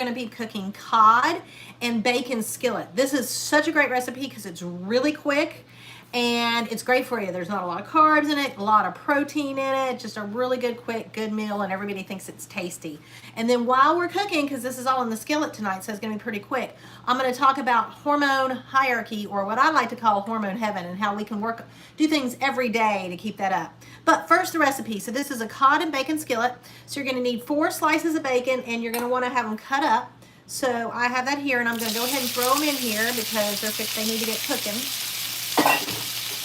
going to be cooking cod and bacon skillet. This is such a great recipe because it's really quick and it's great for you. There's not a lot of carbs in it, a lot of protein in it, just a really good, quick, good meal, and everybody thinks it's tasty. And then while we're cooking, because this is all in the skillet tonight, so it's going to be pretty quick, I'm going to talk about hormone hierarchy, or what I like to call hormone heaven, and how we can do things every day to keep that up. But first, the recipe. So this is a cod and bacon skillet. So you're going to need 4 slices of bacon, and you're going to want to have them cut up. So I have that here, and I'm going to go ahead and throw them in here because they need to get cooking.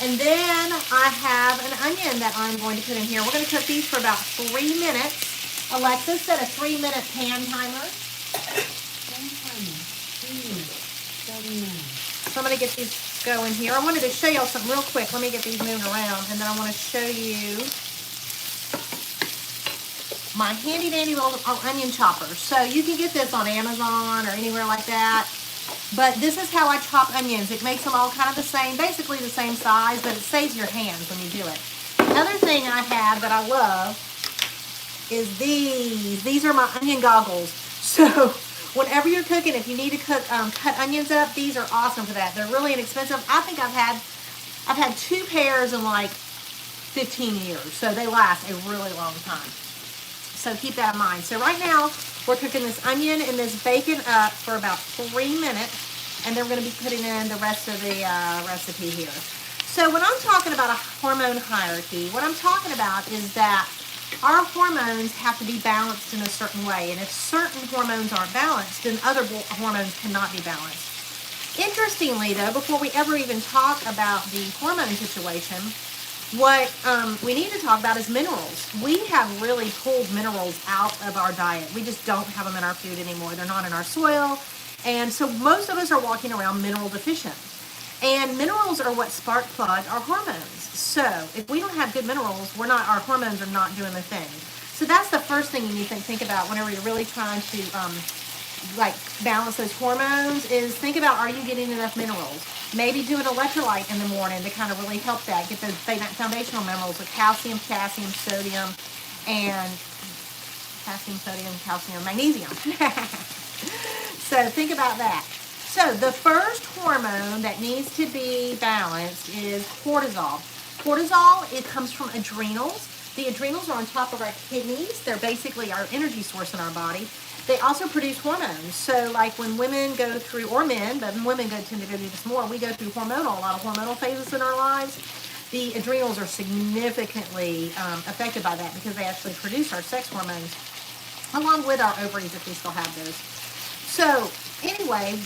And then I have an onion that I'm going to put in here. We're going to cook these for about 3 minutes. Alexa, set a 3-minute pan timer. So I'm going to get these going here. I wanted to show y'all something real quick. Let me get these moved around, and then I want to show you my handy dandy little onion chopper. So you can get this on Amazon or anywhere like that. But this is how I chop onions. It makes them all kind of the same, basically the same size, but it saves your hands when you do it. Another thing I have that I love is these. These are my onion goggles. So whenever you're cooking, if you need to cut onions up, these are awesome for that. They're really inexpensive. I think I've had 2 pairs in like 15 years, so they last a really long time. So keep that in mind. So right now, we're cooking this onion and this bacon up for about 3 minutes, and then we're going to be putting in the rest of the recipe here. So when I'm talking about a hormone hierarchy, what I'm talking about is that our hormones have to be balanced in a certain way, and if certain hormones aren't balanced, then other hormones cannot be balanced. Interestingly, though, before we ever even talk about the hormone situation, what we need to talk about is minerals. We have really pulled minerals out of our diet. We just don't have them in our food anymore. They're not in our soil. And so most of us are walking around mineral deficient. And minerals are what spark plug our hormones. So if we don't have good minerals, our hormones are not doing the thing. So that's the first thing you need to think about whenever you're really trying to balance those hormones, is think about, are you getting enough minerals? Maybe do an electrolyte in the morning to kind of really help that, get those foundational minerals of calcium, potassium, sodium, magnesium. So think about that. So the first hormone that needs to be balanced is cortisol. Cortisol, it comes from adrenals. The adrenals are on top of our kidneys. They're basically our energy source in our body. They also produce hormones. So like when women go through, or men, but women tend to go through this more, we go through a lot of hormonal phases in our lives. The adrenals are significantly affected by that because they actually produce our sex hormones, along with our ovaries if we still have those. So anyway,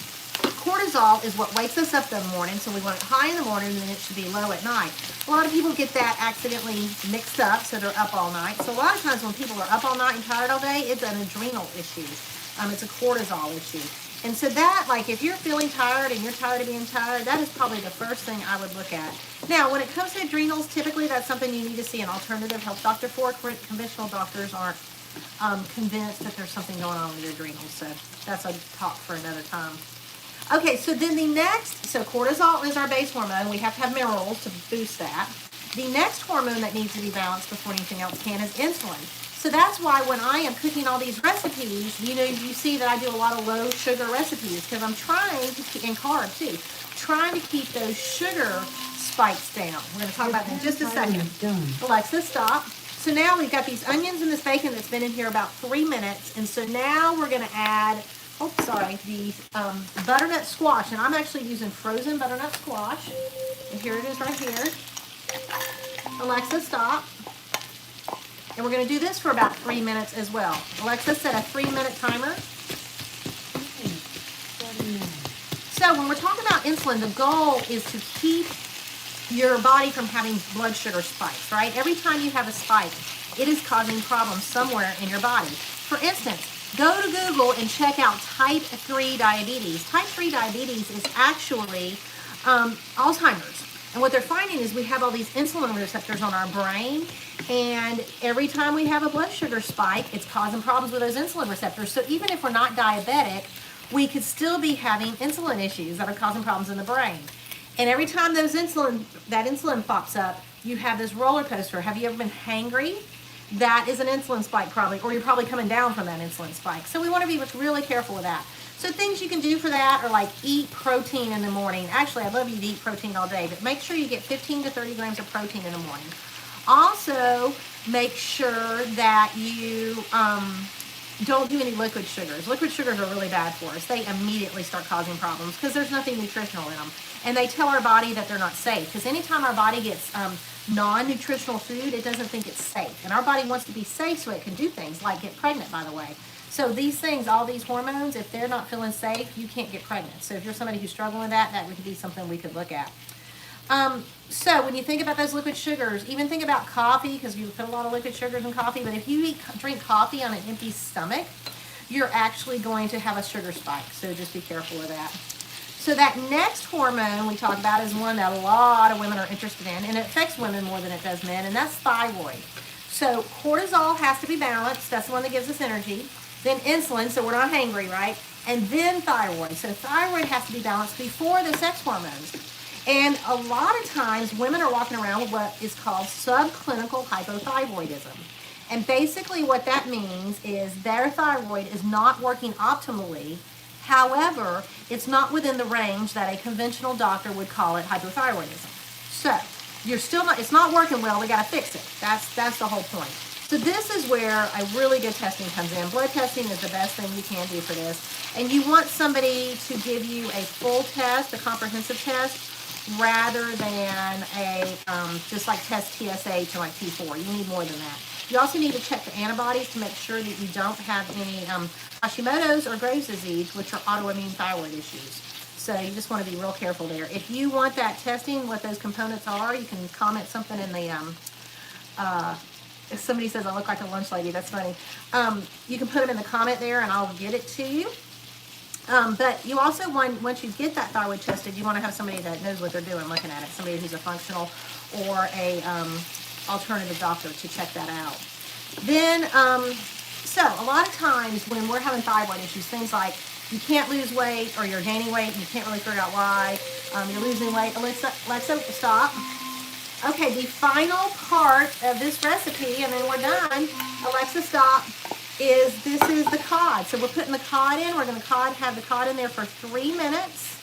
cortisol is what wakes us up in the morning, so we want it high in the morning and then it should be low at night. A lot of people get that accidentally mixed up, so they're up all night. So a lot of times when people are up all night and tired all day, it's an adrenal issue. It's a cortisol issue. And so that, like, if you're feeling tired and you're tired of being tired, that is probably the first thing I would look at. Now, when it comes to adrenals, typically that's something you need to see an alternative health doctor for. Conventional doctors aren't convinced that there's something going on with your adrenals, so that's a talk for another time. Okay, so then so cortisol is our base hormone. We have to have minerals to boost that. The next hormone that needs to be balanced before anything else can is insulin. So that's why when I am cooking all these recipes, you see that I do a lot of low sugar recipes because I'm trying to, and carb too, trying to keep those sugar spikes down. We're going to talk about that in just a second. Alexa, stop. So now we've got these onions and this bacon that's been in here about 3 minutes. And so now we're going to add the butternut squash, and I'm actually using frozen butternut squash, and here it is right here. Alexa, stop. And we're going to do this for about 3 minutes as well. Alexa, set a 3-minute timer. So when we're talking about insulin, the goal is to keep your body from having blood sugar spikes, right? Every time you have a spike, it is causing problems somewhere in your body. For instance, go to Google and check out type 3 diabetes. Type 3 diabetes is actually Alzheimer's. And what they're finding is we have all these insulin receptors on our brain, and every time we have a blood sugar spike, it's causing problems with those insulin receptors. So even if we're not diabetic, we could still be having insulin issues that are causing problems in the brain. And every time that insulin pops up, you have this roller coaster. Have you ever been hangry? that is an insulin spike probably, or you're probably coming down from that insulin spike. So we want to be really careful with that. So things you can do for that are like eat protein in the morning. Actually, I'd love you to eat protein all day, but make sure you get 15 to 30 grams of protein in the morning. Also, make sure that you don't do any liquid sugars. Liquid sugars are really bad for us. They immediately start causing problems because there's nothing nutritional in them. And they tell our body that they're not safe, because anytime our body gets non-nutritional food, it doesn't think it's safe. And our body wants to be safe so it can do things like get pregnant, by the way. So these things, all these hormones, if they're not feeling safe, you can't get pregnant. So if you're somebody who's struggling with that, that would be something we could look at. So when you think about those liquid sugars, even think about coffee, because you put a lot of liquid sugars in coffee, but if you drink coffee on an empty stomach, you're actually going to have a sugar spike. So just be careful of that. So that next hormone we talk about is one that a lot of women are interested in, and it affects women more than it does men, and that's thyroid. So cortisol has to be balanced. That's the one that gives us energy. Then insulin, so we're not hangry, right? And then thyroid. So thyroid has to be balanced before the sex hormones. And a lot of times women are walking around with what is called subclinical hypothyroidism. And basically what that means is their thyroid is not working optimally. However, it's not within the range that a conventional doctor would call it hypothyroidism. So you're still not, it's not working well, we got to fix it. That's the whole point. So this is where a really good testing comes in. Blood testing is the best thing you can do for this. And you want somebody to give you a full test, a comprehensive test, rather than a just like test TSH or like T4. You need more than that. You also need to check the antibodies to make sure that you don't have any Hashimoto's or Graves' disease, which are autoimmune thyroid issues. So you just want to be real careful there. If you want that testing, what those components are, you can comment something in the if somebody says I look like a lunch lady, that's funny. You can put them in the comment there and I'll get it to you. But you also want, once you get that thyroid tested, you want to have somebody that knows what they're doing looking at it. Somebody who's a functional or a alternative doctor to check that out. Then, so a lot of times when we're having thyroid issues, things like you can't lose weight or you're gaining weight and you can't really figure out why, you're losing weight. Alexa, stop. Okay, the final part of this recipe, and then we're done. Alexa, stop. This is the cod. So we're putting the cod in. We're going to have the cod in there for 3 minutes.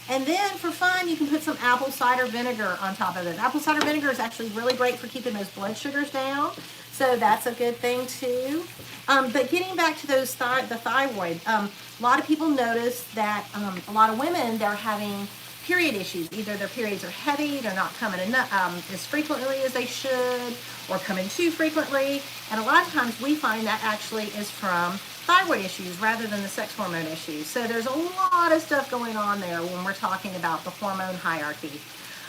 And then for fun, you can put some apple cider vinegar on top of it. Apple cider vinegar is actually really great for keeping those blood sugars down. So that's a good thing too. But getting back to those the thyroid, a lot of people notice that a lot of women, they're having period issues. Either their periods are heavy, they're not coming enough, as frequently as they should, or coming too frequently. And a lot of times we find that actually is from thyroid issues rather than the sex hormone issues. So there's a lot of stuff going on there when we're talking about the hormone hierarchy.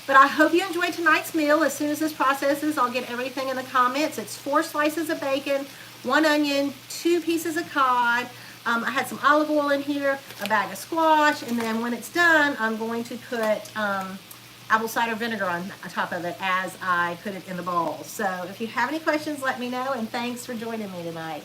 But I hope you enjoyed tonight's meal. As soon as this processes, I'll get everything in the comments. It's 4 slices of bacon, 1 onion, 2 pieces of cod. I had some olive oil in here, a bag of squash, and then when it's done, I'm going to put apple cider vinegar on top of it as I put it in the bowl. So if you have any questions, let me know, and thanks for joining me tonight.